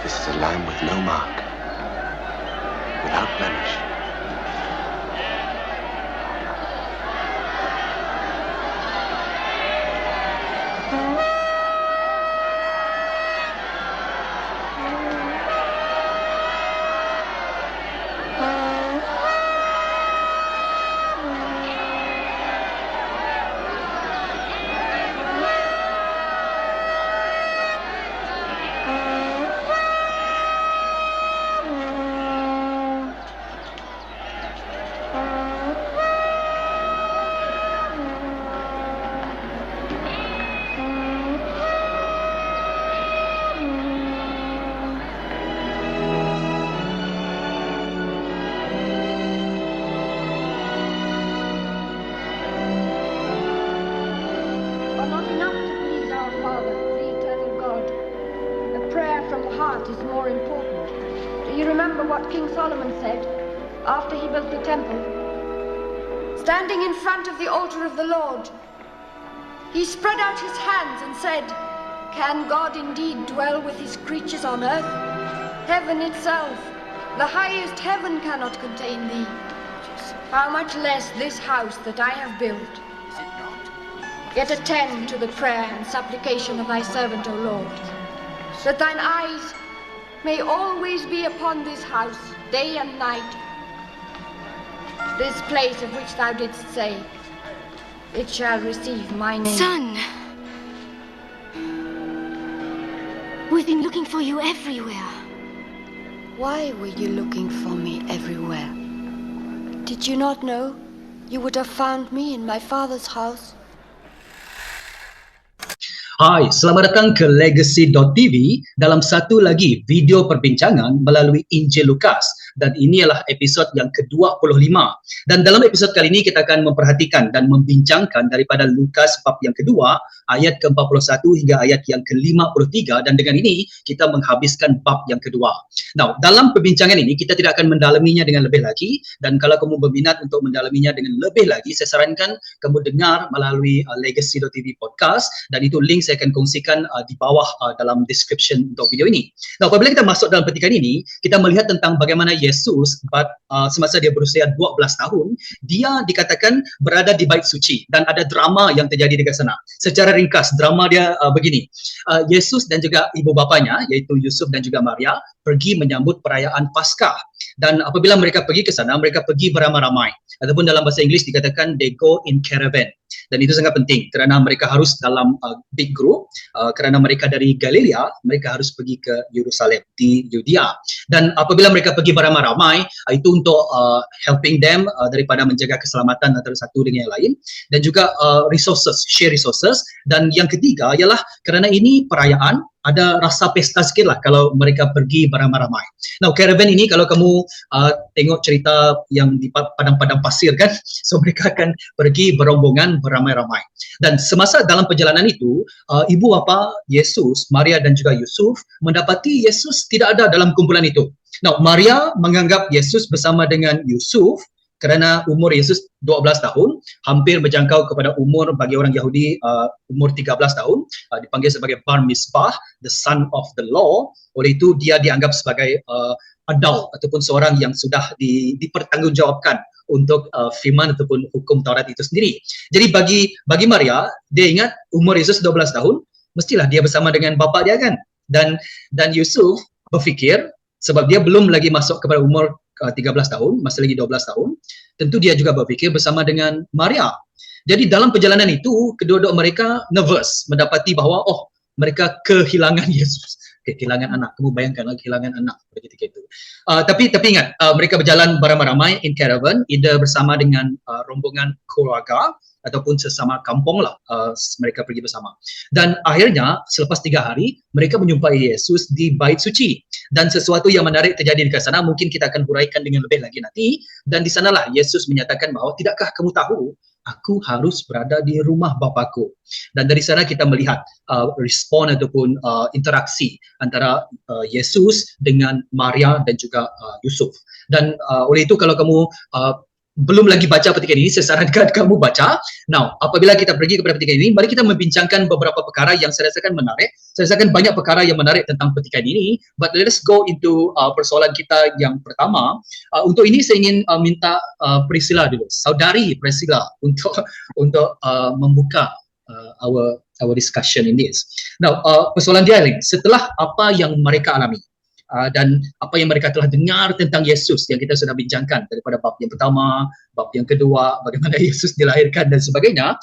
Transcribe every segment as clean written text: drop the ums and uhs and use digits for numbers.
This is a lamb with no mark, without blemish. Is more important. Do you remember what King Solomon said after he built the temple? Standing in front of the altar of the Lord, he spread out his hands and said, "Can God indeed dwell with his creatures on earth? Heaven itself, the highest heaven cannot contain thee. How much less this house that I have built? Yet attend to the prayer and supplication of thy servant, O Lord, that thine eyes may always be upon this house, day and night, this place of which thou didst say, it shall receive my name." Son, we've been looking for you everywhere. Why were you looking for me everywhere? Did you not know you would have found me in my father's house? Hai, selamat datang ke Legacy.tv dalam satu lagi video perbincangan melalui Injil Lukas, dan ini adalah episod yang ke-25. Dan dalam episod kali ini kita akan memperhatikan dan membincangkan daripada Lukas bab yang kedua ayat ke-41 hingga ayat yang ke-53, dan dengan ini kita menghabiskan bab yang kedua. Now, dalam perbincangan ini kita tidak akan mendalaminya dengan lebih lagi, dan kalau kamu berminat untuk mendalaminya dengan lebih lagi, saya sarankan kamu dengar melalui Legacy.tv podcast, dan itu link saya akan kongsikan di bawah dalam description untuk video ini. Nah, apabila kita masuk dalam petikan ini, kita melihat tentang bagaimana Yesus semasa dia berusia 12 tahun, dia dikatakan berada di bait suci, dan ada drama yang terjadi dekat sana. Secara ringkas, drama dia begini. Yesus dan juga ibu bapanya, iaitu Yusuf dan juga Maria, pergi menyambut perayaan Paskah. Dan apabila mereka pergi ke sana, mereka pergi beramai-ramai. Ataupun dalam bahasa Inggeris dikatakan they go in caravan. Dan itu sangat penting kerana mereka harus dalam big group, kerana mereka dari Galilea, mereka harus pergi ke Yerusalem di Yudea. Dan apabila mereka pergi beramai-ramai, itu untuk helping them daripada menjaga keselamatan antara satu dengan yang lain, dan juga share resources. Dan yang ketiga ialah kerana ini perayaan, ada rasa pesta sikit lah kalau mereka pergi beramai-ramai. Now, caravan ini kalau kamu tengok cerita yang di padang-padang pasir kan, so mereka akan pergi berombongan beramai-ramai. Dan semasa dalam perjalanan itu, ibu bapa Yesus, Maria dan juga Yusuf, mendapati Yesus tidak ada dalam kumpulan itu. Now, Maria menganggap Yesus bersama dengan Yusuf kerana umur Yesus 12 tahun, hampir berjangkau kepada umur bagi orang Yahudi umur 13 tahun, dipanggil sebagai Bar Mitzvah, the son of the law. Oleh itu dia dianggap sebagai adult ataupun seorang yang sudah dipertanggungjawabkan untuk firman ataupun hukum Taurat itu sendiri. Jadi bagi Maria, dia ingat umur Yesus 12 tahun, mestilah dia bersama dengan bapa dia kan. Dan Yusuf berfikir, sebab dia belum lagi masuk kepada umur 13 tahun, masih lagi 12 tahun, tentu dia juga berfikir bersama dengan Maria. Jadi dalam perjalanan itu, kedua-dua mereka nervous mendapati bahawa mereka kehilangan Yesus. Kehilangan anak, kamu bayangkan kehilangan anak pada ketika itu. Tapi ingat, mereka berjalan beramai-ramai in caravan, either bersama dengan rombongan keluarga ataupun sesama kampung lah, mereka pergi bersama. Dan akhirnya selepas 3 hari mereka menjumpai Yesus di bait suci, dan sesuatu yang menarik terjadi di sana, mungkin kita akan huraikan dengan lebih lagi nanti. Dan di sanalah Yesus menyatakan bahawa, tidakkah kamu tahu aku harus berada di rumah Bapakku? Dan dari sana kita melihat respon ataupun interaksi antara Yesus dengan Maria dan juga Yusuf. Dan oleh itu kalau kamu belum lagi baca petikan ini, saya sarankan kamu baca. Now, apabila kita pergi kepada petikan ini, mari kita membincangkan beberapa perkara yang saya rasakan menarik. Saya rasakan banyak perkara yang menarik tentang petikan ini, but let us go into persoalan kita yang pertama. Untuk ini saya ingin minta Priscilla dulu, saudari Priscilla, untuk membuka our discussion in this. Now, persoalan dia ni, setelah apa yang mereka alami, dan apa yang mereka telah dengar tentang Yesus yang kita sudah bincangkan daripada bab yang pertama, bab yang kedua, bagaimana Yesus dilahirkan dan sebagainya,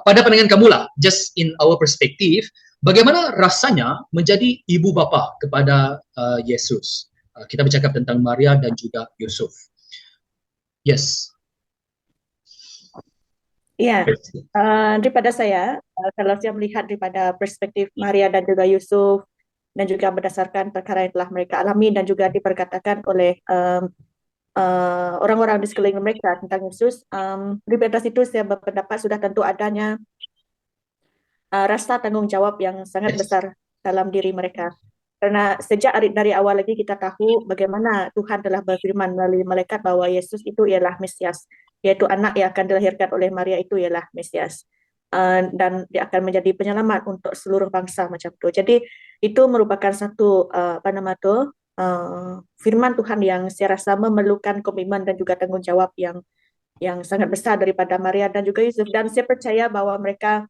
pada pandangan kamulah, just in our perspective, bagaimana rasanya menjadi ibu bapa kepada Yesus? Kita bercakap tentang Maria dan juga Yusuf. Yes. Ya, daripada saya, kalau saya melihat daripada perspektif Maria dan juga Yusuf, dan juga berdasarkan perkara yang telah mereka alami dan juga diperkatakan oleh orang-orang di sekeliling mereka tentang Yesus, daripada situ saya berpendapat sudah tentu adanya rasa tanggungjawab yang sangat besar dalam diri mereka. Karena sejak dari awal lagi kita tahu bagaimana Tuhan telah berfirman melalui malaikat bahwa Yesus itu ialah Mesias, yaitu anak yang akan dilahirkan oleh Maria itu ialah Mesias. Dan dia akan menjadi penyelamat untuk seluruh bangsa macam tu. Jadi itu merupakan satu firman Tuhan yang saya rasa memerlukan komitmen dan juga tanggungjawab yang sangat besar daripada Maria dan juga Yusuf. Dan saya percaya bahwa mereka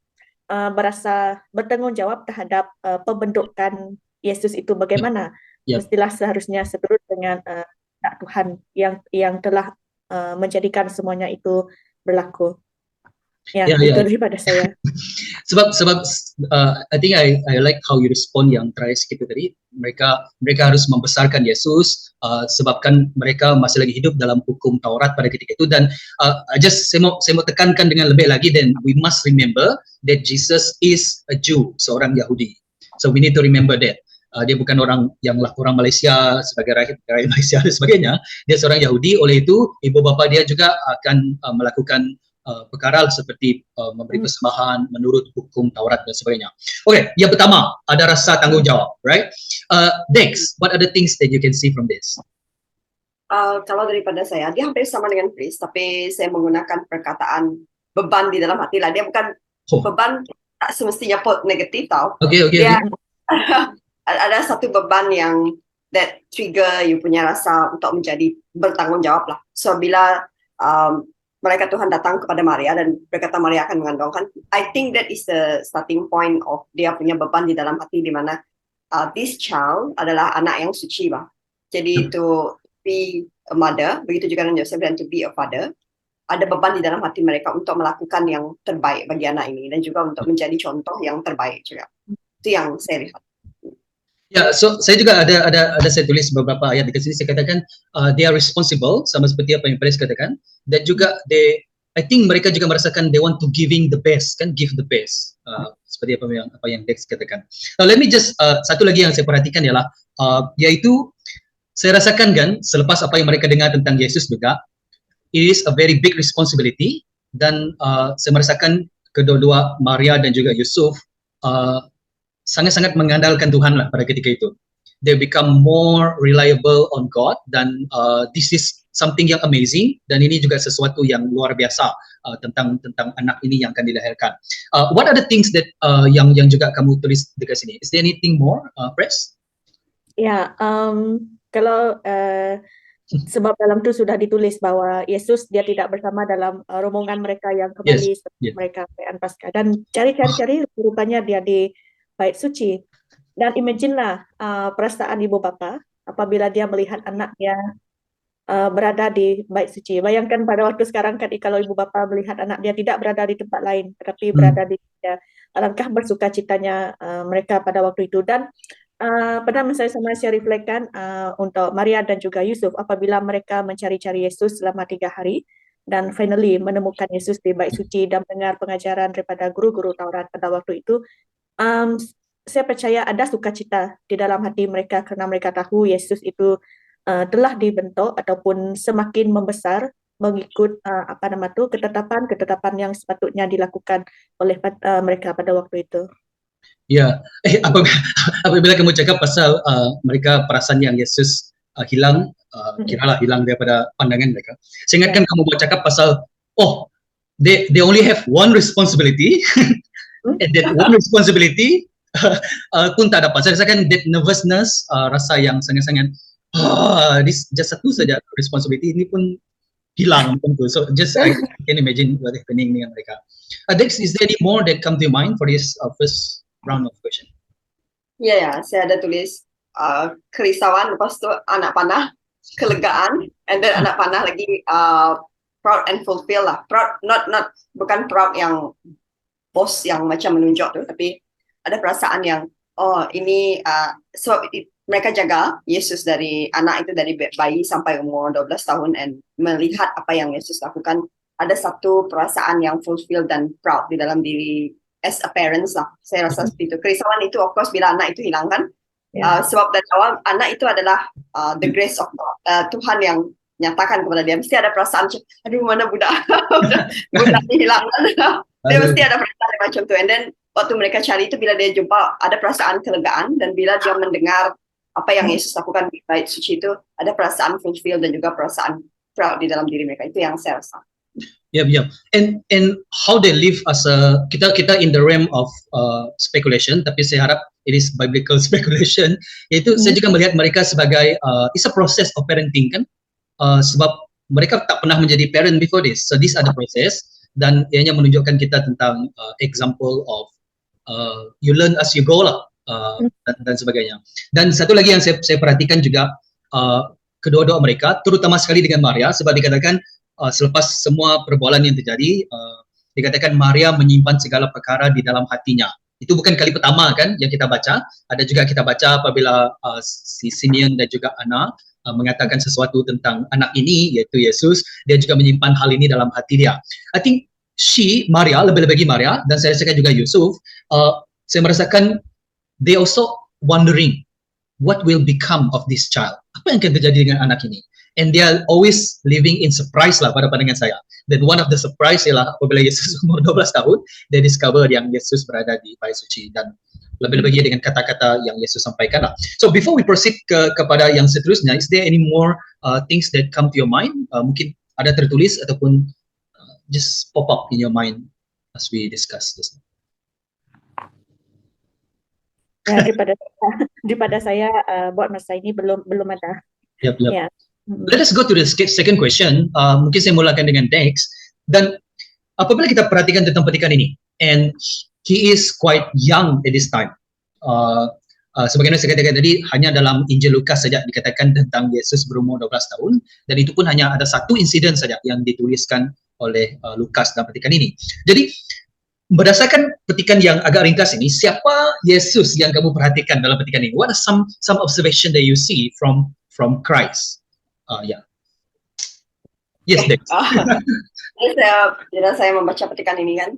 berasa bertanggungjawab terhadap pembentukan Yesus itu bagaimana. Mestilah seharusnya seturut dengan Tuhan yang telah menjadikan semuanya itu berlaku. Ya, itu daripada saya. sebab I think I like how you respond yang terakhir sikit tadi. Mereka harus membesarkan Yesus, sebabkan mereka masih lagi hidup dalam hukum Taurat pada ketika itu. Dan saya mau tekankan dengan lebih lagi, then we must remember that Jesus is a Jew, seorang Yahudi. So we need to remember that. Dia bukan orang Malaysia sebagai rakyat Malaysia dan sebagainya. Dia seorang Yahudi, oleh itu ibu bapa dia juga akan melakukan perkara seperti memberi persembahan menurut hukum Taurat dan sebagainya. Okay, yang pertama ada rasa tanggungjawab, right? Dex, what are the things that you can see from this? Kalau daripada saya, dia hampir sama dengan Chris, tapi saya menggunakan perkataan beban di dalam hati lah. Dia bukan beban tak semestinya negatif tau. Okay. Ada satu beban yang that trigger you punya rasa untuk menjadi bertanggung jawab lah. So bila malaikat Tuhan datang kepada Maria dan berkata Maria akan mengandungkan, I think that is the starting point of dia punya beban di dalam hati, di mana this child adalah anak yang suci bah. Jadi to be a mother, begitu juga dengan Joseph, dan to be a father, ada beban di dalam hati mereka untuk melakukan yang terbaik bagi anak ini dan juga untuk menjadi contoh yang terbaik juga. Itu yang saya lihat. Ya, so saya juga ada saya tulis beberapa ayat di sini. Saya katakan they are responsible, sama seperti apa yang Paris katakan, dan juga I think mereka juga merasakan they want to giving the best, kan, give the best, seperti apa yang Dex katakan. Now, let me just satu lagi yang saya perhatikan ialah yaitu saya rasakan kan selepas apa yang mereka dengar tentang Yesus juga, it is a very big responsibility, dan saya merasakan kedua-dua Maria dan juga Yusuf sangat-sangat mengandalkan Tuhan lah pada ketika itu. They become more reliable on God, dan this is something yang amazing, dan ini juga sesuatu yang luar biasa tentang anak ini yang akan dilahirkan. What are the things that yang juga kamu tulis dekat sini? Is there anything more, Pres? Ya, kalau sebab dalam tu sudah ditulis bahwa Yesus dia tidak bersama dalam rombongan mereka yang kembali mereka perayaan Paskah, dan cari rupanya dia di Bait Suci. Dan imagine-lah perasaan ibu bapa apabila dia melihat anaknya berada di Bait Suci. Bayangkan pada waktu sekarang kan, kalau ibu bapa melihat anak dia tidak berada di tempat lain, tetapi berada di dia, alangkah bersukacitanya mereka pada waktu itu. Dan pernah saya reflekkan untuk Maria dan juga Yusuf apabila mereka mencari-cari Yesus selama 3 hari dan finally menemukan Yesus di Bait Suci dan mendengar pengajaran daripada guru-guru Taurat pada waktu itu. Saya percaya ada sukacita di dalam hati mereka kerana mereka tahu Yesus itu telah dibentuk ataupun semakin membesar mengikut ketetapan yang sepatutnya dilakukan oleh mereka pada waktu itu. Ya, apabila kamu cakap pasal mereka perasan yang Yesus hilang, kiralah hilang daripada pandangan mereka. Saya ingatkan kamu buat cakap pasal, they only have one responsibility, and that one responsibility pun tak dapat. Saya rasakan that nervousness, rasa yang sangat-sangat, this just satu saja responsibility ini pun hilang tentu. So just I can imagine what happening dengan mereka. Dex, is there any more that come to your mind for this first round of question? Ya, saya ada tulis kerisauan, lepas tu anak panah, kelegaan, and then anak panah lagi proud and fulfill lah. Proud, bukan proud yang bos yang macam menunjuk tu, tapi ada perasaan yang ini mereka jaga Yesus dari anak itu dari bayi sampai umur 12 tahun and melihat apa yang Yesus lakukan. Ada satu perasaan yang fulfill dan proud di dalam diri as a parents lah. Saya rasa seperti itu. Kerisauan itu of course bila anak itu hilang kan. Sebab dari awal anak itu adalah the grace of God. Tuhan yang nyatakan kepada dia. Mesti ada perasaan, aduh mana budak budak hilang. Dia mesti ada perasaan macam tu. And then waktu mereka cari itu, bila dia jumpa ada perasaan kelegaan, dan bila dia mendengar apa yang Yesus lakukan di bait suci itu, ada perasaan fulfill dan juga perasaan proud di dalam diri mereka. Itu yang saya rasa. Yeah. And how they live as kita in the realm of speculation, tapi saya harap it is biblical speculation. Yaitu saya juga melihat mereka sebagai it's a process of parenting kan, sebab mereka tak pernah menjadi parent before this. So this ada proses, dan ianya menunjukkan kita tentang example of you learn as you go lah, dan sebagainya. Dan satu lagi yang saya perhatikan juga, kedua-dua mereka, terutama sekali dengan Maria, sebab dikatakan selepas semua perbualan yang terjadi, dikatakan Maria menyimpan segala perkara di dalam hatinya. Itu bukan kali pertama kan yang kita baca. Ada juga kita baca apabila si Simeon dan juga Anna mengatakan sesuatu tentang anak ini, yaitu Yesus. Dia juga menyimpan hal ini dalam hati dia. I think Maria, lebih-lebih Maria, dan saya rasakan juga Yusuf, saya merasakan they also wondering what will become of this child. Apa yang akan terjadi dengan anak ini? And they are always living in surprise lah pada pandangan saya. Dan one of the surprise ialah apabila Yesus umur 12 tahun, they discover yang Yesus berada di bait suci, dan lebih-lebih dengan kata-kata yang Yesus sampaikan lah. So before we proceed kepada yang seterusnya, is there any more things that come to your mind? Mungkin ada tertulis ataupun just pop up in your mind as we discuss this. Ya, daripada saya buat masa ini belum ada. Yep. Ya. Let us go to the second question. Mungkin saya mulakan dengan Dex. Dan apabila kita perhatikan tentang petikan ini, and he is quite young at this time. Sebagaimana saya katakan tadi, hanya dalam Injil Lukas saja dikatakan tentang Yesus berumur 12 tahun, dan itu pun hanya ada satu insiden saja yang dituliskan oleh Lukas dalam petikan ini. Jadi berdasarkan petikan yang agak ringkas ini, siapa Yesus yang kamu perhatikan dalam petikan ini? What are some observation that you see from Christ? Yes, Dex. Bila saya membaca petikan ini kan,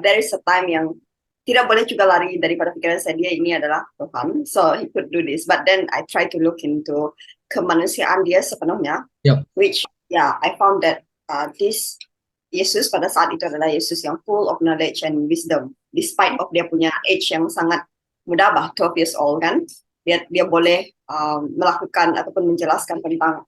there is a time yang tidak boleh juga lari daripada pikiran saya, dia ini adalah Tuhan, so he could do this. But then I try to look into kemanusiaan dia sepenuhnya, which I found that this Yesus pada saat itu adalah Yesus yang full of knowledge and wisdom, despite of dia punya age yang sangat muda, 12 years old kan, dia boleh melakukan ataupun menjelaskan tentang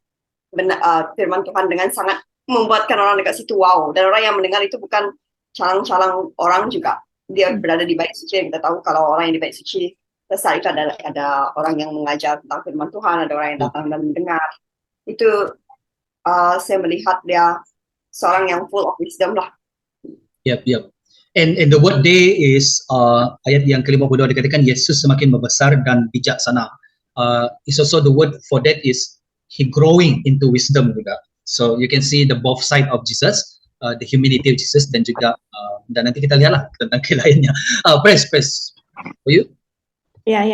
firman Tuhan dengan sangat membuatkan orang dekat situ wow, dan orang yang mendengar itu bukan calang-calang orang juga. Dia berada di bait suci, kita tahu kalau orang yang di bait suci saat itu ada orang yang mengajar tentang firman Tuhan, ada orang yang datang dan mendengar. Itu saya melihat dia seorang yang full of wisdom lah. Yep. And the word day is ayat yang ke-52 dikatakan Yesus semakin membesar dan bijaksana. It's also the word for that is he growing into wisdom juga. So you can see the both side of Jesus, the humility of Jesus, dan juga dan nanti kita lihatlah tentang lainnya. Press for you. Ya.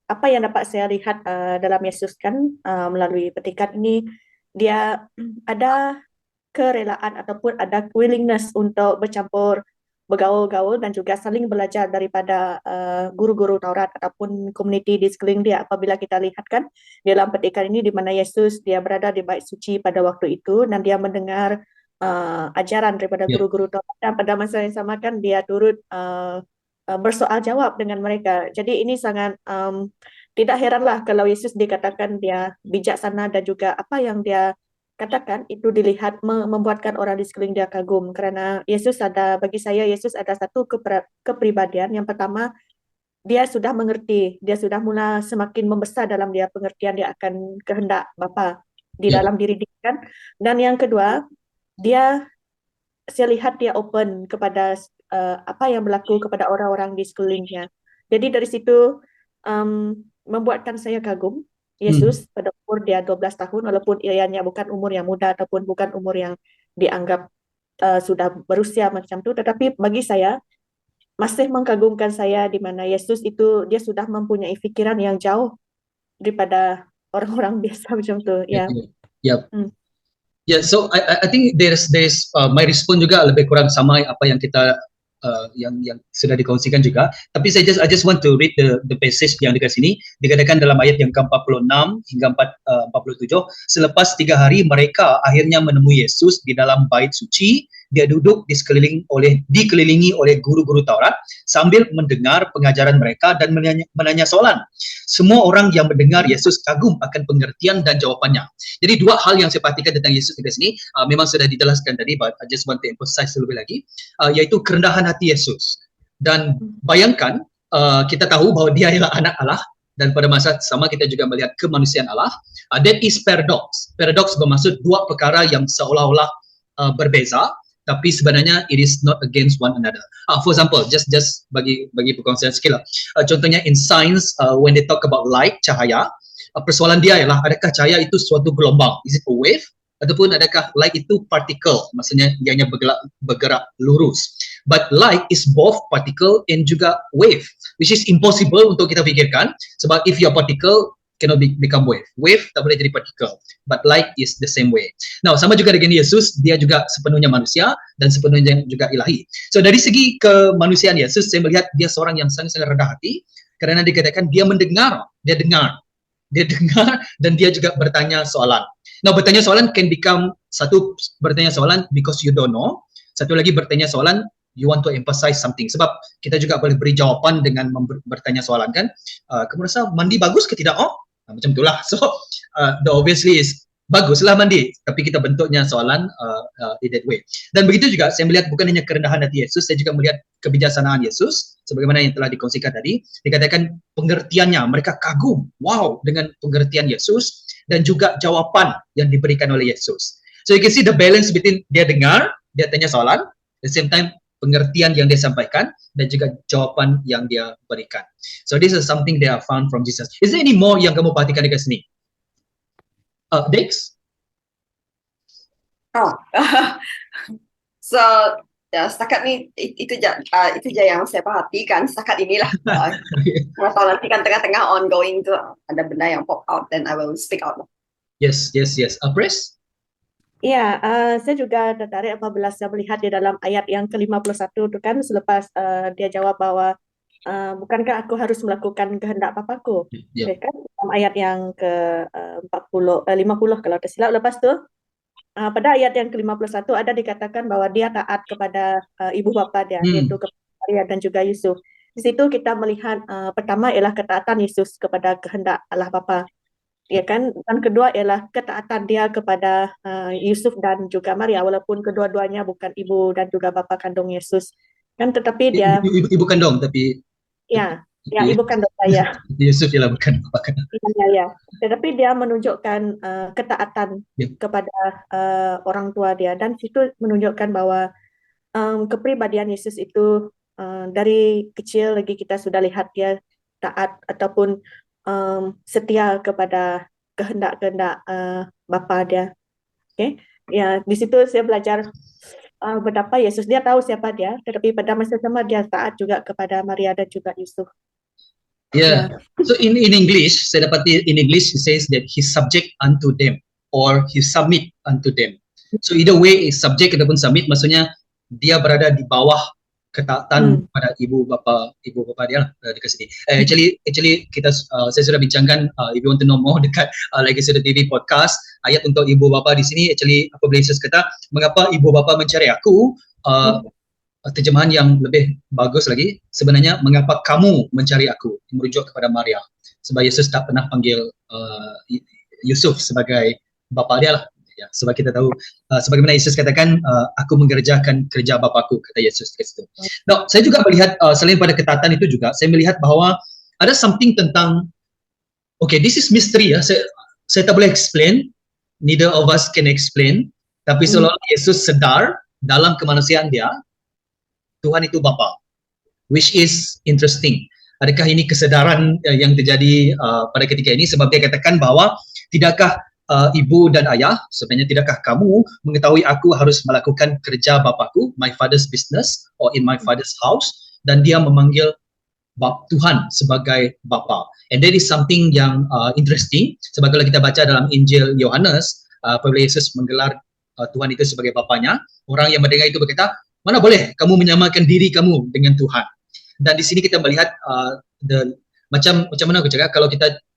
Apa yang dapat saya lihat dalam Yesus kan melalui petikan ini, dia ada kerelaan ataupun ada willingness untuk bercampur, bergaul-gaul dan juga saling belajar daripada guru-guru Taurat ataupun komuniti di sekeliling dia. Apabila kita lihat kan dalam petikan ini di mana Yesus dia berada di bait suci pada waktu itu dan dia mendengar ajaran daripada guru-guru Taurat, dan pada masa yang sama kan dia turut bersoal jawab dengan mereka. Jadi ini sangat tidak heranlah kalau Yesus dikatakan dia bijaksana dan juga apa yang dia katakan itu dilihat membuatkan orang di sekeliling dia kagum, karena bagi saya Yesus ada satu kepribadian. Yang pertama, dia sudah mengerti, dia sudah mulai semakin membesar dalam dia pengertian dia akan kehendak Bapa di dalam diri dia kan. Dan yang kedua, saya lihat dia open kepada apa yang berlaku kepada orang-orang di sekelilingnya. Jadi dari situ membuatkan saya kagum Yesus pada umur dia 12 tahun, walaupun ianya bukan umur yang muda ataupun bukan umur yang dianggap sudah berusia macam itu, tetapi bagi saya masih mengagumkan saya di mana Yesus itu dia sudah mempunyai pikiran yang jauh daripada orang-orang biasa macam itu. Ya. Yeah, so I think there's my respon juga lebih kurang sama apa yang kita yang sudah dikongsikan juga. Tapi I just want to read the passage yang dekat sini. Dikatakan dalam ayat yang ke-46 hingga 47, selepas 3 hari mereka akhirnya menemui Yesus di dalam bait suci. Dia duduk dikelilingi oleh guru-guru Taurat sambil mendengar pengajaran mereka dan menanya soalan. Semua orang yang mendengar Yesus kagum akan pengertian dan jawabannya. Jadi 2 hal yang saya perhatikan tentang Yesus di sini memang sudah dijelaskan tadi, but I just want to emphasize lebih lagi, yaitu kerendahan hati Yesus. Dan bayangkan kita tahu bahwa dia adalah anak Allah, dan pada masa sama kita juga melihat kemanusiaan Allah. That is paradox. Paradox bermaksud 2 perkara yang seolah-olah berbeza, tapi sebenarnya it is not against one another. For example, just bagi perkongsian sikit lah. Contohnya in science, when they talk about light, cahaya, persoalan dia ialah adakah cahaya itu suatu gelombang? Is it a wave? Ataupun adakah light itu particle? Maksudnya ianya bergerak lurus. But light is both particle and juga wave, which is impossible untuk kita fikirkan. Sebab if your particle cannot become wave. Wave tak boleh jadi particle. But light is the same way. Now, sama juga dengan Yesus, dia juga sepenuhnya manusia dan sepenuhnya juga ilahi. So, dari segi kemanusiaan Yesus, saya melihat dia seorang yang sangat-sangat rendah hati kerana dikatakan dia mendengar, dia dengar dan dia juga bertanya soalan. Now, bertanya soalan can become, satu bertanya soalan because you don't know. Satu lagi bertanya soalan you want to emphasize something. Sebab kita juga boleh beri jawapan dengan bertanya soalan kan. Kamu rasa mandi bagus ke tidak? Macam itulah. So the obviously is baguslah mandi, tapi kita bentuknya soalan in that way. Dan begitu juga saya melihat bukan hanya kerendahan hati Yesus, saya juga melihat kebijaksanaan Yesus sebagaimana yang telah dikongsikan tadi. Dikatakan pengertiannya, mereka kagum, wow dengan pengertian Yesus dan juga jawapan yang diberikan oleh Yesus. So you can see the balance between dia dengar, dia tanya soalan, at the same time pengertian yang dia sampaikan dan juga jawapan yang dia berikan. So this is something they have found from Jesus. Is there any more yang kamu perhatikan dekat sini? Dex? So setakat ni itu je yang saya perhatikan setakat inilah. Kalau nanti kan tengah-tengah ongoing tu ada benda yang pop out, then I will speak out. Yes. Pres? Ya, saya juga tertarik apabila saya melihat di dalam ayat yang ke-51 itu kan, selepas dia jawab bahwa bukankah aku harus melakukan kehendak Papaku? Kan dalam ayat yang ke-50 kalau tersilap. Lepas tu pada ayat yang ke-51 ada dikatakan bahwa dia taat kepada ibu bapa dia, yaitu kepada Maria dan juga Yusuf. Di situ kita melihat pertama ialah ketaatan Yesus kepada kehendak Allah Bapa. Ya kan, dan kedua ialah ketaatan dia kepada Yusuf dan juga Maria, walaupun kedua-duanya bukan ibu dan juga bapa kandung Yesus kan, tetapi dia ibu kandung tapi ibu kandung saya. Yusuf ialah bukan bapa kandung. Ya. Tetapi dia menunjukkan ketaatan kepada orang tua dia, dan situ menunjukkan bahwa kepribadian Yesus itu dari kecil lagi kita sudah lihat dia taat ataupun setia kepada kehendak-kehendak bapa dia. Okay? Ya, di situ saya belajar betapa Yesus dia tahu siapa dia, tetapi pada masa sama dia taat juga kepada Maria dan juga Yusuf. So in English, saya dapati in English it says that he subject unto them or he submit unto them. So either way is subject ataupun submit, maksudnya dia berada di bawah ketaatan pada ibu bapa dia dekat sini. Actually kita saya sudah bincangkan, if you want to know more dekat Legacy TV podcast, ayat untuk ibu bapa di sini actually apabila Yesus kata mengapa ibu bapa mencari aku, terjemahan yang lebih bagus lagi, sebenarnya mengapa kamu mencari aku, merujuk kepada Maria. Sebab Yesus tak pernah panggil Yusuf sebagai bapa dia lah. Ya, sebab kita tahu, sebagaimana Yesus katakan, aku mengerjakan kerja Bapakku, kata Yesus Kristus. Nah, saya juga melihat, selain pada ketatan itu juga, saya melihat bahawa ada something tentang, okay, this is mystery ya, saya tak boleh explain, neither of us can explain, tapi seolah-olah Yesus sedar dalam kemanusiaan dia, Tuhan itu Bapa, which is interesting. Adakah ini kesedaran yang terjadi pada ketika ini, sebab dia katakan bahawa tidakkah ibu dan ayah, sebenarnya tidakkah kamu mengetahui aku harus melakukan kerja Bapakku, my father's business, or in my father's house, dan dia memanggil Tuhan sebagai Bapa. And that is something yang interesting, sebab kalau kita baca dalam Injil Yohanes, apabila Yesus menggelar Tuhan itu sebagai Bapanya, orang yang mendengar itu berkata, mana boleh kamu menyamakan diri kamu dengan Tuhan. Dan di sini kita melihat macam mana aku cakap,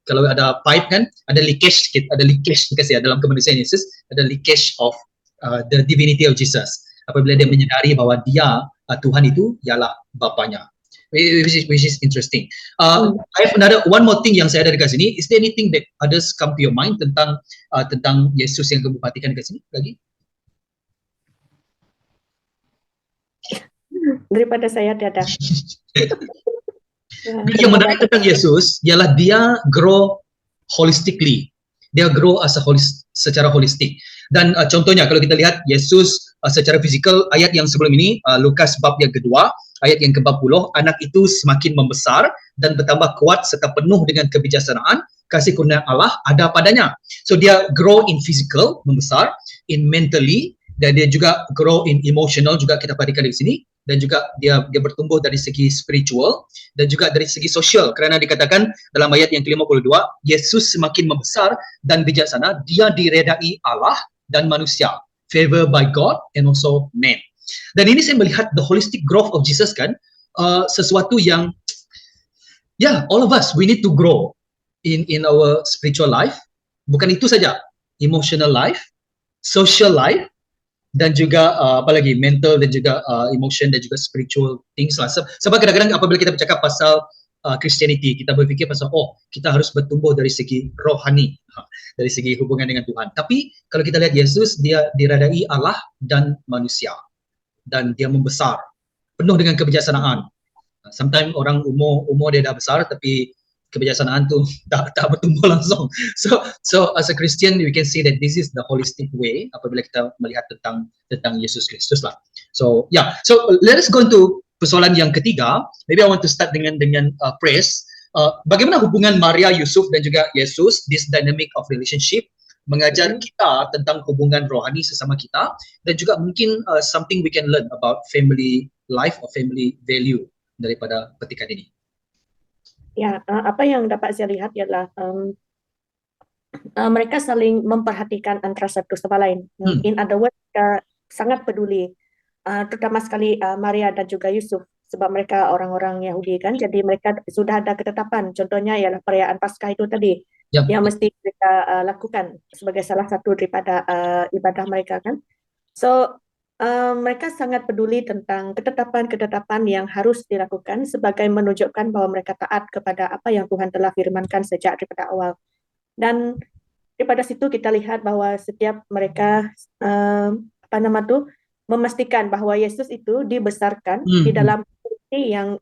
kalau ada pipe kan, ada leakage sikit, ada leakage ya, dalam kemanusiaan Yesus, ada leakage of the divinity of Jesus. Apabila dia menyadari bahawa dia, Tuhan itu ialah Bapanya. Which is interesting. I have one more thing yang saya ada dekat sini. Is there anything that others come to your mind tentang Yesus yang kamu perhatikan dekat sini lagi? Daripada saya tiada. Yang menarik tentang Yesus ialah dia grow holistically. Dia grow secara holistik. Dan contohnya kalau kita lihat Yesus secara fizikal, ayat yang sebelum ini, Lukas bab yang kedua, ayat yang ke-40, anak itu semakin membesar dan bertambah kuat serta penuh dengan kebijaksanaan, kasih kurnia Allah ada padanya. So dia grow in physical, membesar, in mentally, dan dia juga grow in emotional, juga kita perhatikan di sini, dan juga dia bertumbuh dari segi spiritual dan juga dari segi sosial, kerana dikatakan dalam ayat yang ke-52, Yesus semakin membesar dan bijaksana, dia diredai Allah dan manusia, favor by God and also man. Dan ini saya melihat the holistic growth of Jesus kan, sesuatu yang all of us we need to grow in our spiritual life. Bukan itu saja, emotional life, social life, dan juga apalagi mental dan juga emotion dan juga spiritual things lah. Sebab kadang-kadang apabila kita bercakap pasal Christianity, kita berfikir pasal kita harus bertumbuh dari segi rohani, dari segi hubungan dengan Tuhan. Tapi kalau kita lihat Yesus, dia diredai Allah dan manusia, dan dia membesar penuh dengan kebijaksanaan. Sometimes orang umur dia dah besar tapi kebijaksanaan tu tak bertumbuh langsung. So as a Christian, we can see that this is the holistic way apabila kita melihat tentang Yesus Kristus lah. So let us go into persoalan yang ketiga. Maybe I want to start dengan praise. Bagaimana hubungan Maria, Yusuf dan juga Yesus, this dynamic of relationship, mengajar kita tentang hubungan rohani sesama kita, dan juga mungkin something we can learn about family life or family value daripada petikan ini. Ya, apa yang dapat saya lihat ialah mereka saling memperhatikan antara satu sama lain. In other words, sangat peduli, terutama sekali Maria dan juga Yusuf, sebab mereka orang-orang Yahudi kan, jadi mereka sudah ada ketetapan. Contohnya ialah perayaan Paskah itu tadi, yang mesti mereka lakukan sebagai salah satu daripada ibadah mereka kan. So mereka sangat peduli tentang ketetapan-ketetapan yang harus dilakukan sebagai menunjukkan bahawa mereka taat kepada apa yang Tuhan telah firmankan sejak daripada awal. Dan daripada situ kita lihat bahawa setiap mereka memastikan bahawa Yesus itu dibesarkan di dalam yang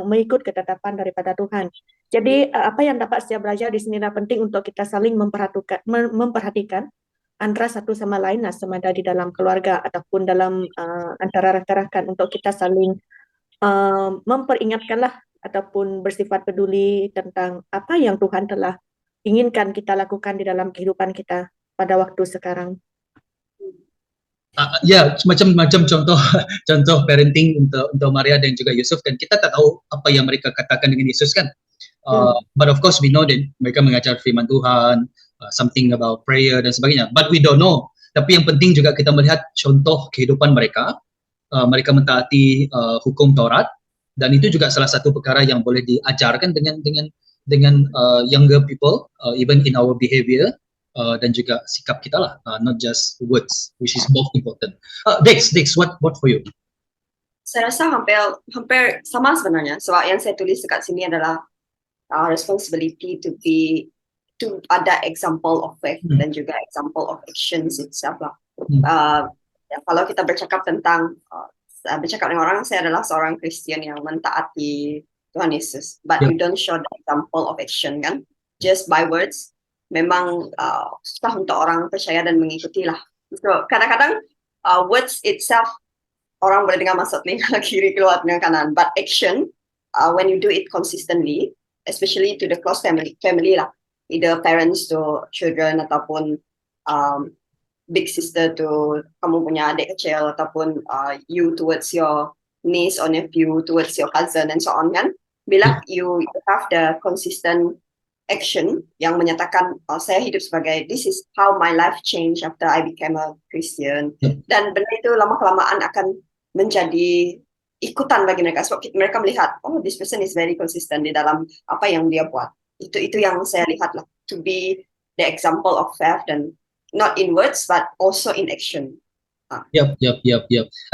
mengikut ketetapan daripada Tuhan. Jadi apa yang dapat saya belajar di sini adalah penting untuk kita saling memperhatikan antara satu sama lain, sama ada di dalam keluarga ataupun dalam antara rakan-rakan, untuk kita saling memperingatkanlah ataupun bersifat peduli tentang apa yang Tuhan telah inginkan kita lakukan di dalam kehidupan kita pada waktu sekarang. Macam contoh parenting untuk Maria dan juga Yusuf, dan kita tak tahu apa yang mereka katakan dengan Yesus kan. But of course we know that mereka mengajar firman Tuhan, something about prayer dan sebagainya. But we don't know. Tapi yang penting juga kita melihat contoh kehidupan mereka. Mereka mentaati hukum Taurat, dan itu juga salah satu perkara yang boleh diajarkan dengan younger people, even in our behavior. Dan juga sikap kita lah, not just words, which is both important. Dex, what for you? Saya rasa hampir sama sebenarnya. Sebab yang saya tulis dekat sini adalah responsibility to ada example of faith dan juga example of actions itself lah. Kalau kita bercakap dengan orang, saya adalah seorang Kristian yang mentaati Tuhan Yesus, but you don't show the example of action kan, just by words. Memang susah untuk orang percaya dan mengikuti lah. So kadang-kadang words itself orang boleh dengar masuk telinga kiri keluar telinga kanan, but action when you do it consistently, especially to the close family lah, either parents to children ataupun big sister to kamu punya adik kecil, ataupun you towards your niece or nephew, towards your cousin and so on kan. Bila you have the consistent action yang menyatakan saya hidup sebagai, this is how my life changed after I became a Christian, dan benda itu lama-kelamaan akan menjadi ikutan bagi mereka, sebab mereka melihat this person is very consistent di dalam apa yang dia buat. Itu yang saya lihat lah, to be the example of faith, dan not in words but also in action. Yep.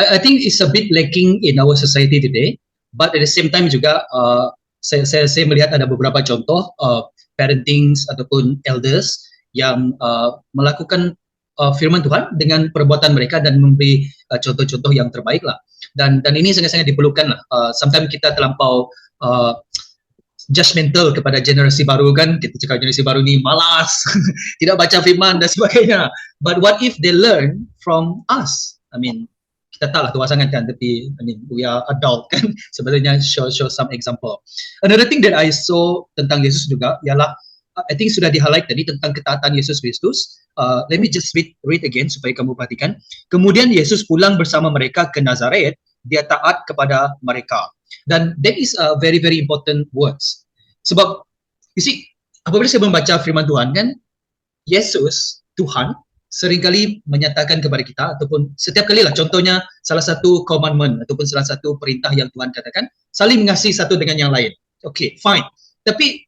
I think it's a bit lacking in our society today, but at the same time juga saya melihat ada beberapa contoh parenting ataupun elders yang melakukan firman Tuhan dengan perbuatan mereka dan memberi contoh-contoh yang terbaik lah. Dan ini sangat-sangat diperlukan lah. Sometimes kita terlampau judgmental kepada generasi baru kan, kita cakap generasi baru ni malas, tidak baca firman dan sebagainya. But what if they learn from us? I mean, kita tak lah tua sangat kan, tapi I mean, we are adult kan, sebenarnya show some example. Another thing that I saw tentang Yesus juga ialah, I think sudah di-highlight tadi tentang ketaatan Yesus Kristus. Let me just read again supaya kamu perhatikan. Kemudian Yesus pulang bersama mereka ke Nazaret, dia taat kepada mereka. Dan that is a very very important words. Sebab you see, apabila saya membaca firman Tuhan kan, Yesus Tuhan seringkali menyatakan kepada kita, ataupun setiap kali lah, contohnya salah satu commandment ataupun salah satu perintah yang Tuhan katakan, saling mengasihi satu dengan yang lain. Okay, fine. Tapi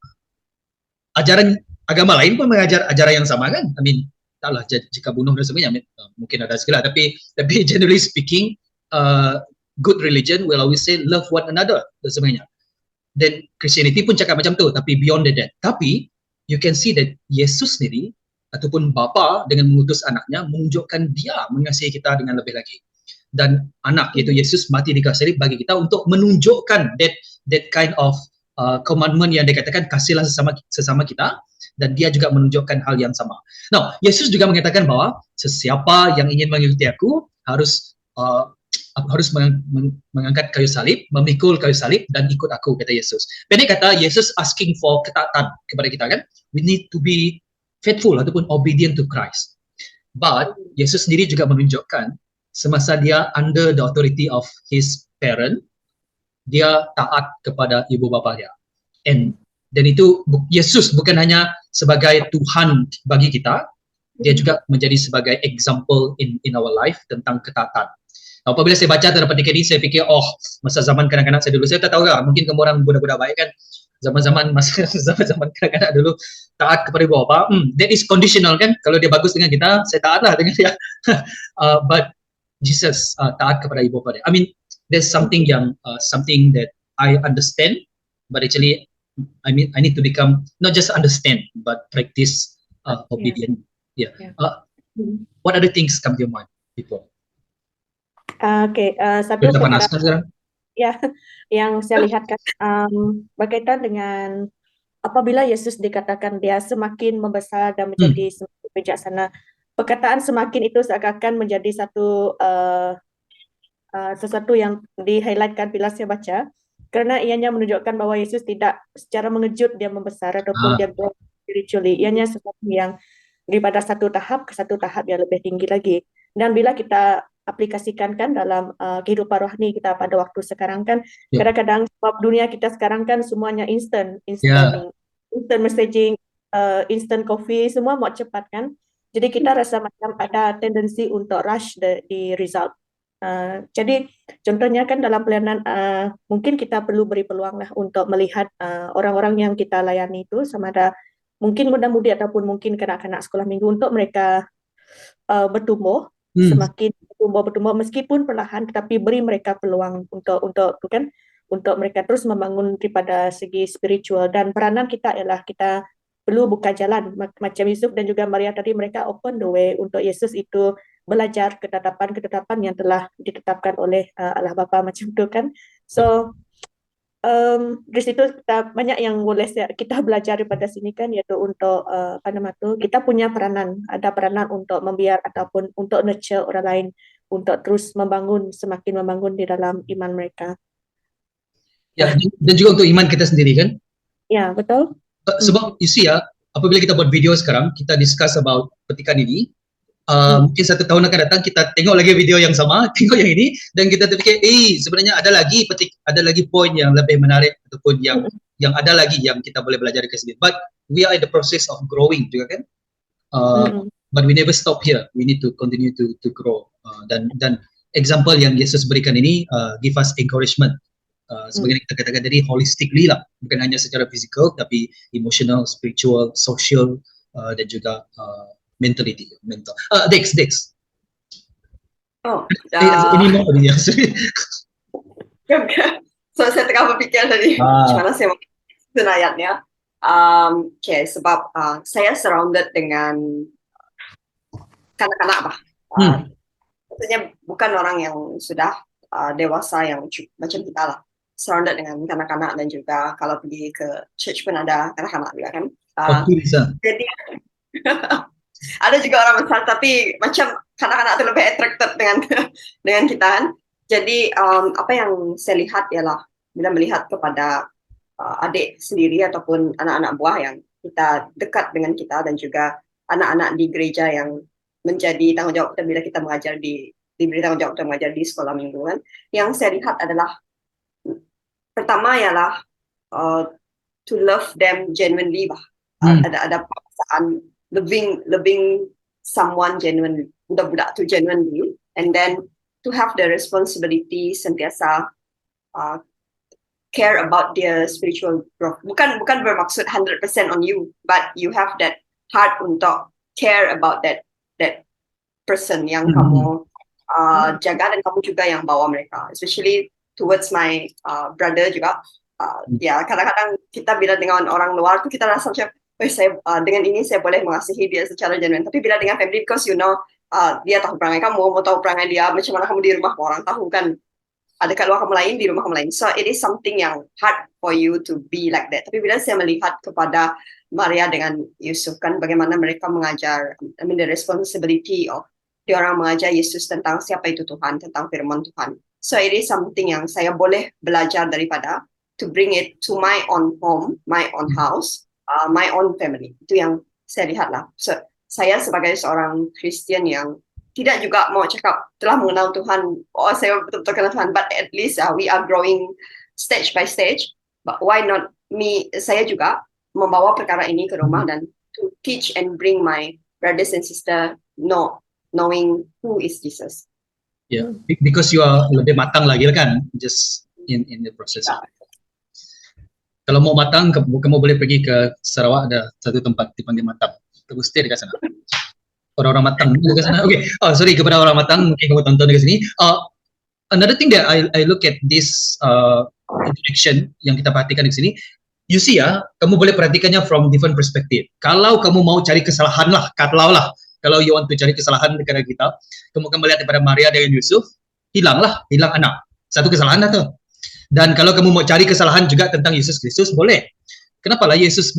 ajaran agama lain pun mengajar ajaran yang sama kan? I mean, taklah jika bunuh dan sebagainya, mungkin ada segala, tapi generally speaking, good religion will always say love one another dan sebagainya. Dan Christianity pun cakap macam tu, tapi beyond that. Tapi you can see that Yesus sendiri ataupun bapa dengan mengutus anaknya menunjukkan dia mengasihi kita dengan lebih lagi. Dan anak iaitu Yesus mati di kayu salib bagi kita untuk menunjukkan that kind of commandment yang dikatakan kasihlah sesama kita, dan dia juga menunjukkan hal yang sama. Now, Yesus juga mengatakan bahwa sesiapa yang ingin mengikuti aku harus mengangkat kayu salib, memikul kayu salib dan ikut aku, kata Yesus. Pendek kata, Yesus asking for ketaatan kepada kita kan. We need to be faithful ataupun obedient to Christ. But Yesus sendiri juga menunjukkan semasa dia under the authority of his parent, dia taat kepada ibu bapa dia. Dan itu Yesus bukan hanya sebagai Tuhan bagi kita, dia juga menjadi sebagai example in our life tentang ketaatan. Apabila saya baca tentang pendidikan ini, saya fikir, masa zaman kanak-kanak saya dulu, saya tak tahu lah, mungkin kamu orang budak-budak baik kan, zaman-zaman kanak-kanak dulu taat kepada ibu bapa, that is conditional kan, kalau dia bagus dengan kita, saya taat lah dengan dia. But Jesus taat kepada ibu bapa dia. I mean, there's something that I understand, but actually, I need to become, not just understand, but practice obedient. Yeah. What other things come to your mind before? Satu ya, yang saya lihat kan berkaitan dengan apabila Yesus dikatakan dia semakin membesar dan menjadi semakin bijaksana, perkataan semakin itu seakan menjadi sesuatu yang di-highlightkan bila saya baca, karena ianya menunjukkan bahwa Yesus tidak secara mengejut dia membesar ataupun dia grow spiritually, ianya sesuatu yang daripada satu tahap ke satu tahap yang lebih tinggi lagi. Dan bila kita aplikasikan kan dalam kehidupan rohani kita pada waktu sekarang kan, kadang-kadang sebab dunia kita sekarang kan semuanya instant messaging, instant coffee, semua mau cepat kan. Jadi kita rasa macam ada tendensi untuk rush di result. Jadi contohnya kan dalam pelayanan mungkin kita perlu beri peluang lah untuk melihat orang-orang yang kita layani itu sama ada mungkin muda-mudi ataupun mungkin kanak-kanak sekolah minggu, untuk mereka bertumbuh semakin bertumbuh meskipun perlahan, tetapi beri mereka peluang untuk mereka terus membangun daripada segi spiritual. Dan peranan kita ialah kita perlu buka jalan macam Yusuf dan juga Maria tadi, mereka open the way untuk Yesus itu belajar ketetapan-ketetapan yang telah ditetapkan oleh Allah Bapa macam tu kan. So dari situ kita banyak yang boleh kita belajar daripada sini kan, iaitu untuk kita punya ada peranan untuk membiar ataupun untuk nurture orang lain untuk terus semakin membangun di dalam iman mereka. Ya, dan juga untuk iman kita sendiri kan. Ya, betul. Sebab you see apabila kita buat video sekarang, kita discuss about petikan ini, mungkin 1 tahun akan datang kita tengok lagi video yang sama, tengok yang ini, dan kita terfikir, sebenarnya ada lagi poin yang lebih menarik ataupun yang ada lagi yang kita boleh belajar dari sini. But we are in the process of growing juga kan. But we never stop here. We need to continue to grow. Dan example yang Yesus berikan ini give us encouragement. Sebagai kita katakan tadi, holistically lah, bukan hanya secara fizikal tapi emotional, spiritual, social, dan juga mental. Dex. Ini mau dia. So saya tengah berfikir tadi macam mana saya mau susun ayatnya. Sebab saya surrounded dengan kanak-kanak maksudnya bukan orang yang sudah dewasa yang macam kita lah, surrounded dengan kanak-kanak, dan juga kalau pergi ke church pun ada kanak-kanak juga kan. Jadi ada juga orang besar, tapi macam kanak-kanak tu lebih attracted dengan kita kan. Jadi apa yang saya lihat ialah bila melihat kepada adik sendiri ataupun anak-anak buah yang kita dekat dengan kita, dan juga anak-anak di gereja yang menjadi tanggungjawab kita bila kita diberi tanggungjawab untuk mengajar di sekolah minggu kan. Yang saya lihat adalah pertama ialah to love them genuinely ada perasaan loving someone genuinely, budak-budak tu genuinely, and then to have the responsibility sentiasa care about their spiritual growth. Bukan bermaksud 100% on you, but you have that heart untuk care about that person yang kamu jaga, dan kamu juga yang bawa mereka, especially towards my brother juga. Kadang-kadang kita bila dengan orang luar tu kita rasa macam dengan ini saya boleh mengasihi dia secara genuine, tapi bila dengan family, because dia tahu perangai kamu, mau tahu perangai dia macam mana kamu di rumah, orang tahu kan ada kat luar kamu lain, di rumah kamu lain. So it is something yang hard for you to be like that. Tapi bila saya melihat kepada Maria dengan Yusuf kan, bagaimana mereka mengajar, the responsibility of diorang mengajar Yesus tentang siapa itu Tuhan, tentang firman Tuhan. So it is something yang saya boleh belajar daripada, to bring it to my own home, my own house, my own family. Itu yang saya lihat lah. So saya sebagai seorang Kristian yang tidak juga mau cakap telah mengenal Tuhan, saya betul-betul kenal Tuhan, but at least we are growing stage by stage. But why not saya juga membawa perkara ini ke rumah, dan to teach and bring my brothers and sisters knowing who is Jesus. Yeah, because you are lebih matang lagi kan, just in the process. Kalau mau matang, kamu boleh pergi ke Sarawak, ada satu tempat dipanggil Matang. Terus stay dekat sana. Orang-orang matang dekat sana. Okay. Sorry kepada orang matang, mungkin kamu tonton dekat sini. Another thing that I look at this interaction yang kita perhatikan di sini, you see kamu boleh perhatikannya from different perspective. Kalau kamu mau cari kesalahan lah, kalau you want to cari kesalahan dekat kita, kamu akan melihat daripada Maria dengan Yusuf, hilang anak. Satu kesalahan tu. Dan kalau kamu mau cari kesalahan juga tentang Yesus Kristus, boleh. Kenapa lah Yesus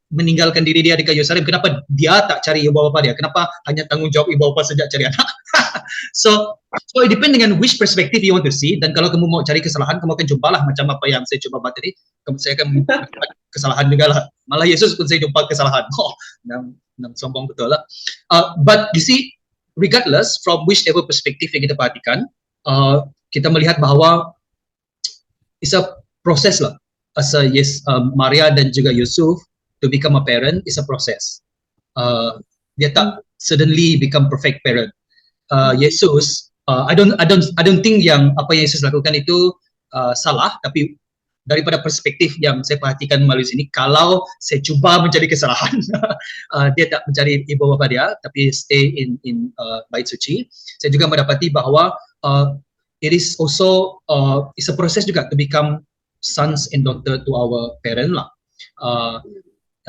meninggalkan diri dia di kayu salib? Kenapa dia tak cari ibu bapa dia? Kenapa hanya tanggungjawab ibu bapa sejak cari anak? So it depends dengan which perspective you want to see. Dan kalau kamu mau cari kesalahan, kamu akan jumpalah macam apa yang saya coba buat tadi. Saya akan kesalahan juga lah. Malah Yesus pun saya jumpa kesalahan. Sombong betul lah. But you see, regardless from whichever perspective yang kita perhatikan, kita melihat bahawa it's a process lah. Maria dan juga Yusuf to become a parent is a process. Dia tak suddenly become perfect parent. Yesus, I don't think yang apa yang Yesus lakukan itu salah, tapi daripada perspektif yang saya perhatikan melalui sini, kalau saya cuba mencari kesalahan, dia tak mencari ibu bapa dia, tapi stay in bait suci. Saya juga mendapati bahawa it is also it's a process juga to become sons and daughter to our parent lah.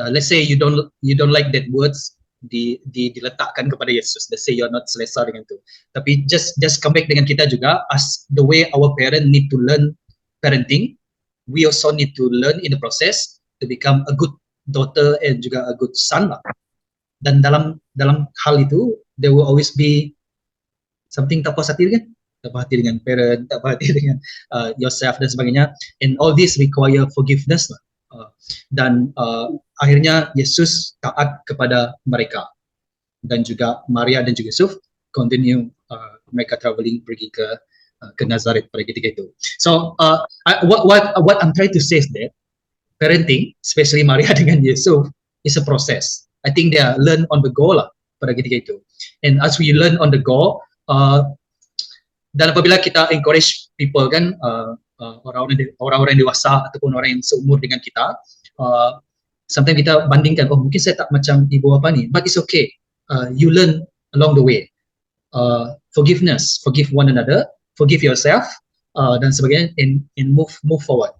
Let's say you don't like that words diletakkan kepada Yesus. Let's say you're not selesa dengan tu. Tapi just come back dengan kita juga, as the way our parent need to learn parenting, we also need to learn in the process to become a good daughter and juga a good son lah. Dan dalam hal itu, there will always be something tak puas hati kan? Tak puas hati dengan parent, tak puas hati dengan yourself dan sebagainya. And all this require forgiveness lah. Dan akhirnya Yesus taat kepada mereka, dan juga Maria dan juga Yusuf continue mereka traveling pergi ke Nazaret pada ketika itu. So what I'm trying to say is that parenting, especially Maria dengan Yusuf, is a process. I think they are learn on the go lah pada ketika itu. And as we learn on the go, dan apabila kita encourage people kan, orang-orang dewasa ataupun orang yang seumur dengan kita, sometimes kita bandingkan, oh mungkin saya tak macam ibu bapa ni, but it's okay. You learn along the way. Forgiveness, forgive one another, forgive yourself, dan sebagainya, and move forward.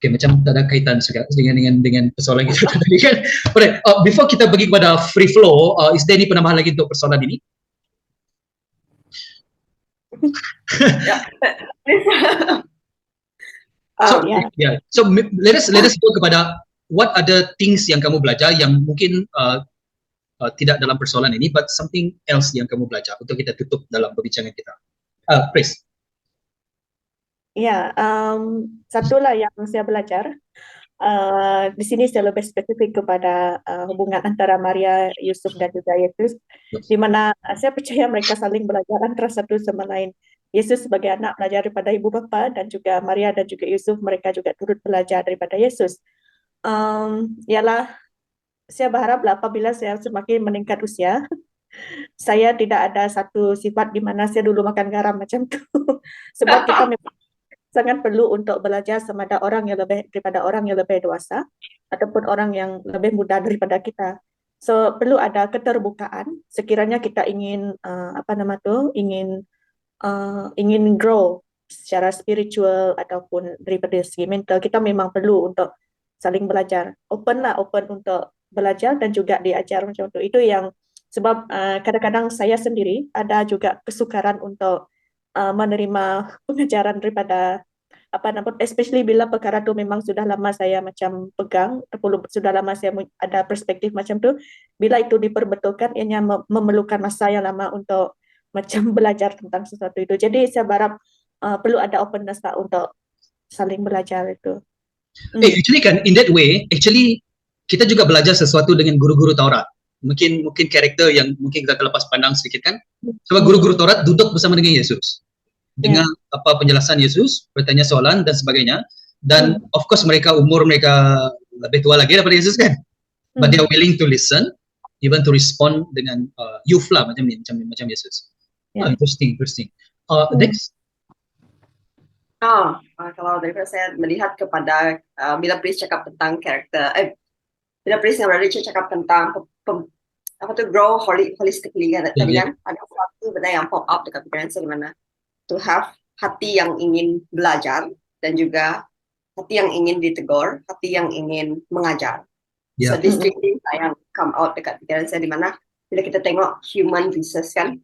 Okay, macam tak ada kaitan juga dengan persoalan kita tadi kan. Alright, before kita pergi kepada free flow, is there any penambahan lagi untuk persoalan ini? So let us go kepada what other things yang kamu belajar yang mungkin tidak dalam persoalan ini, but something else yang kamu belajar untuk kita tutup dalam perbincangan kita. Chris. Ya, satulah yang saya belajar. Di sini saya lebih spesifik kepada hubungan antara Maria, Yusuf dan juga Yesus, di mana saya percaya mereka saling belajar antara satu sama lain. Yesus sebagai anak belajar daripada ibu bapa, dan juga Maria dan juga Yusuf mereka juga turut belajar daripada Yesus. Ialah saya berharaplah apabila saya semakin meningkat usia, saya tidak ada satu sifat di mana saya dulu makan garam macam tu. Sebab kita memang sangat perlu untuk belajar sama ada orang yang lebih daripada orang yang lebih dewasa ataupun orang yang lebih muda daripada kita. So perlu ada keterbukaan sekiranya kita ingin ingin grow secara spiritual ataupun daripada segi mental. Kita memang perlu untuk saling belajar. Open untuk belajar dan juga diajar macam tu. Itu yang sebab kadang-kadang saya sendiri ada juga kesukaran untuk menerima pengajaran daripada especially bila perkara tu memang sudah lama saya macam pegang, sudah lama saya ada perspektif macam tu. Bila itu diperbetulkan, ianya memerlukan masa yang lama untuk macam belajar tentang sesuatu itu. Jadi saya berharap perlu ada openness lah untuk saling belajar itu. Actually kan, in that way, actually kita juga belajar sesuatu dengan guru-guru Taurat. Mungkin karakter yang mungkin kita lepas pandang sedikit kan. Sebab guru-guru Taurat duduk bersama dengan Yesus, dengan penjelasan Yesus, bertanya soalan dan sebagainya. Dan of course mereka umur mereka lebih tua lagi daripada Yesus kan. But they are willing to listen, even to respond dengan youth lah macam ni, macam Yesus. Interesting. Next. Kalau daripada saya melihat kepada bila Pris cakap tentang karakter, bila Pris yang berada cakap tentang grow holistically kan, tadi kan ada satu benda yang pop up dekat pikiran saya, di mana to have hati yang ingin belajar dan juga hati yang ingin ditegur, hati yang ingin mengajar. So these three things yang come out dekat pikiran saya, di mana bila kita tengok human Jesus kan,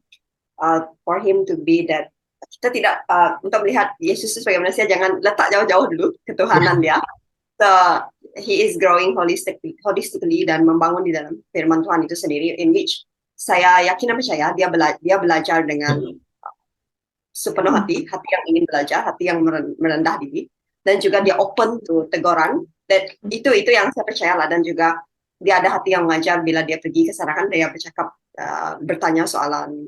for him to be that, kita tidak untuk melihat Yesus sebagai manusia, jangan letak jauh-jauh dulu ketuhanan dia. So he is growing holistically dan membangun di dalam firman Tuhan itu sendiri, in which saya yakin dan percaya dia belajar dengan sepenuh hati yang ingin belajar, hati yang merendah diri, dan juga dia open to teguran. Dan itu yang saya percayalah, dan juga dia ada hati yang mengajar bila dia pergi ke sana kan, dia bercakap, bertanya soalan,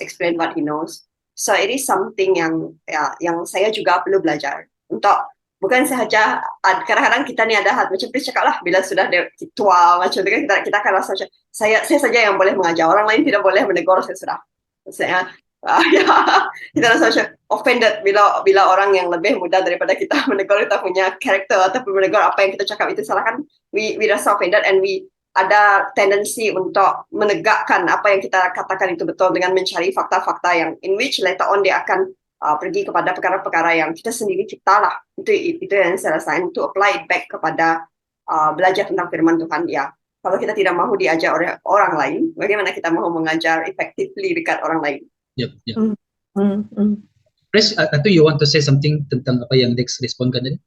explain what he knows. So it is something yang saya juga perlu belajar untuk, bukan sahaja kadang-kadang kita ni ada macam Pris cakap lah, bila sudah tua macam tu kan, kita akan rasa macam saya saja yang boleh mengajar, orang lain tidak boleh menegur saya sudah. Ya, kita rasa offended bila orang yang lebih muda daripada kita menegur kita punya karakter ataupun menegur apa yang kita cakap itu salah kan, we rasa offended and we ada tendensi untuk menegakkan apa yang kita katakan itu betul dengan mencari fakta-fakta yang in which later on dia akan pergi kepada perkara-perkara yang kita sendiri cipta lah. Itu yang saya rasain, to apply it back kepada belajar tentang firman Tuhan. Ya, kalau kita tidak mahu diajar oleh orang lain, bagaimana kita mahu mengajar effectively dekat orang lain? Yep. Pres, atau you want to say something tentang apa yang Dex responkan tadi?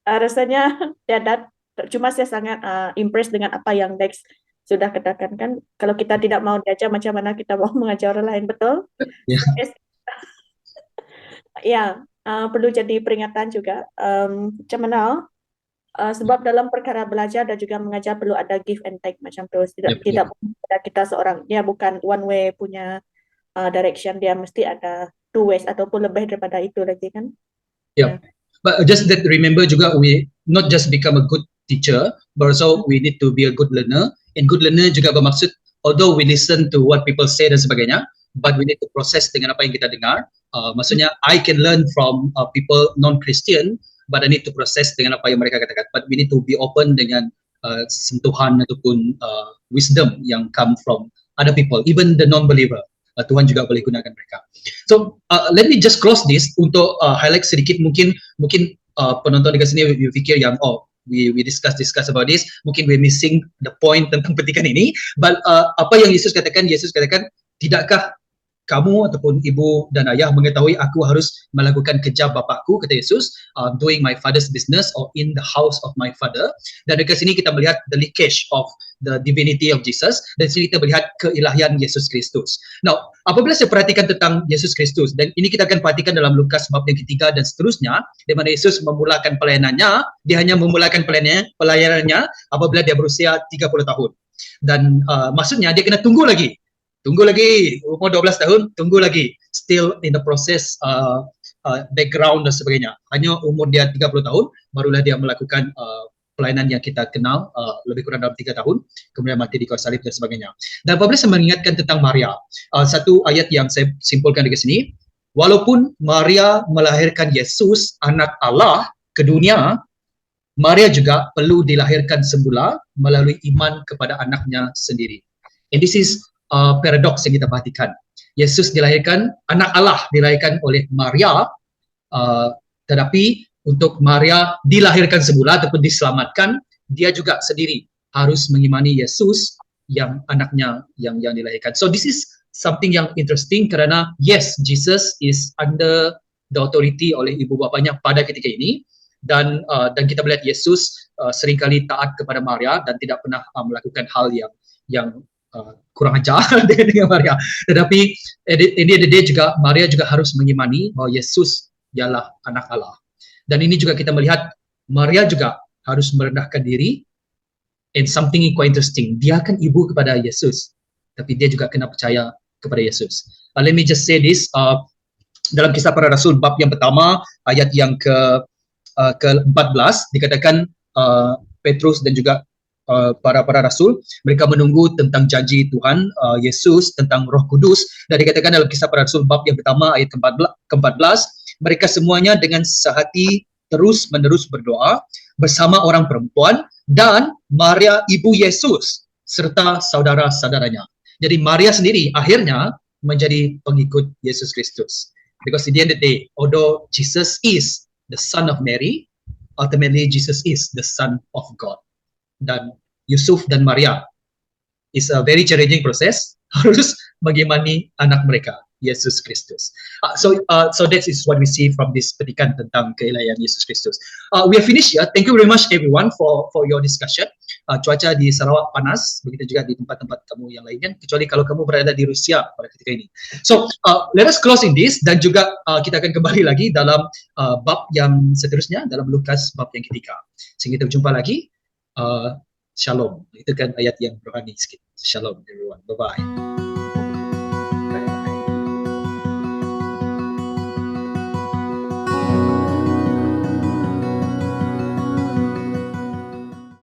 Rasanya cuma saya sangat impressed dengan apa yang Dex sudah katakan kan. Kalau kita tidak mau diajar, macam mana kita mau mengajar orang lain, betul? Ya, perlu jadi peringatan juga. Macam mana? Sebab dalam perkara belajar dan juga mengajar perlu ada give and take macam tu. Tidak kita seorang, dia bukan one way punya direction, dia mesti ada two ways ataupun lebih daripada itu lagi kan. But just that remember juga, we not just become a good teacher, but also we need to be a good learner. And good learner juga bermaksud, although we listen to what people say dan sebagainya, but we need to process dengan apa yang kita dengar. Maksudnya I can learn from people non-Christian, but I need to process dengan apa yang mereka katakan. But we need to be open dengan sentuhan ataupun wisdom yang come from other people, even the non-believer. Tuhan juga boleh gunakan mereka. So let me just close this untuk highlight sedikit. Mungkin penonton di sini you fikir yang we discuss about this, mungkin we're missing the point tentang petikan ini. But apa yang Yesus katakan, tidakkah kamu ataupun ibu dan ayah mengetahui aku harus melakukan kerja bapakku, kata Yesus, doing my father's business or in the house of my father. Dan dekat sini kita melihat the linkage of the divinity of Jesus, dan sini kita melihat keilahian Yesus Kristus. Now, apabila saya perhatikan tentang Yesus Kristus, dan ini kita akan perhatikan dalam Lukas bab yang ketiga dan seterusnya, di mana Yesus memulakan pelayanannya, dia hanya memulakan pelayanannya apabila dia berusia 30 tahun. Dan maksudnya dia kena tunggu lagi, umur 12 tahun, tunggu lagi, still in the process background dan sebagainya. Hanya umur dia 30 tahun, barulah dia melakukan pelayanan yang kita kenal lebih kurang dalam 3 tahun, kemudian mati di kayu salib dan sebagainya. Dan apabila saya mengingatkan tentang Maria, satu ayat yang saya simpulkan di sini, walaupun Maria melahirkan Yesus, anak Allah, ke dunia, Maria juga perlu dilahirkan semula melalui iman kepada anaknya sendiri. And this is paradoks yang kita perhatikan. Yesus dilahirkan, anak Allah dilahirkan oleh Maria, tetapi untuk Maria dilahirkan semula ataupun diselamatkan, dia juga sendiri harus mengimani Yesus yang anaknya yang dilahirkan. So this is something yang interesting kerana yes, Jesus is under the authority oleh ibu bapanya pada ketika ini, dan kita melihat Yesus seringkali taat kepada Maria dan tidak pernah melakukan hal yang kurang ajar dengan Maria. Tetapi ini ada dia juga, Maria juga harus mengimani bahwa Yesus ialah anak Allah. Dan ini juga kita melihat Maria juga harus merendahkan diri, and something quite interesting, dia kan ibu kepada Yesus, tapi dia juga kena percaya kepada Yesus. Let me just say this, dalam Kisah Para Rasul bab yang pertama ayat yang ke-14 dikatakan Petrus dan juga para rasul, mereka menunggu tentang janji Tuhan Yesus tentang Roh Kudus, dan dikatakan dalam Kisah Para Rasul bab yang pertama ayat ke-14, mereka semuanya dengan sehati terus-menerus berdoa bersama orang perempuan dan Maria ibu Yesus serta saudara-saudaranya. Jadi Maria sendiri akhirnya menjadi pengikut Yesus Kristus. Because at the end of the day, although Jesus is the son of Mary, ultimately Jesus is the son of God. Dan Yusuf dan Maria is a very challenging process, harus mengimani anak mereka, Yesus Kristus. So that is what we see from this petikan tentang keilahian Yesus Kristus. We are finished here. Thank you very much everyone for your discussion. Cuaca di Sarawak panas, begitu juga di tempat-tempat kamu yang lainnya, kecuali kalau kamu berada di Rusia pada ketika ini. So let us close in this, dan juga kita akan kembali lagi dalam bab yang seterusnya, dalam Lukas bab yang ketiga. Sehingga kita berjumpa lagi. Shalom. Itu kan ayat yang rohani sikit. Shalom everyone. Bye-bye.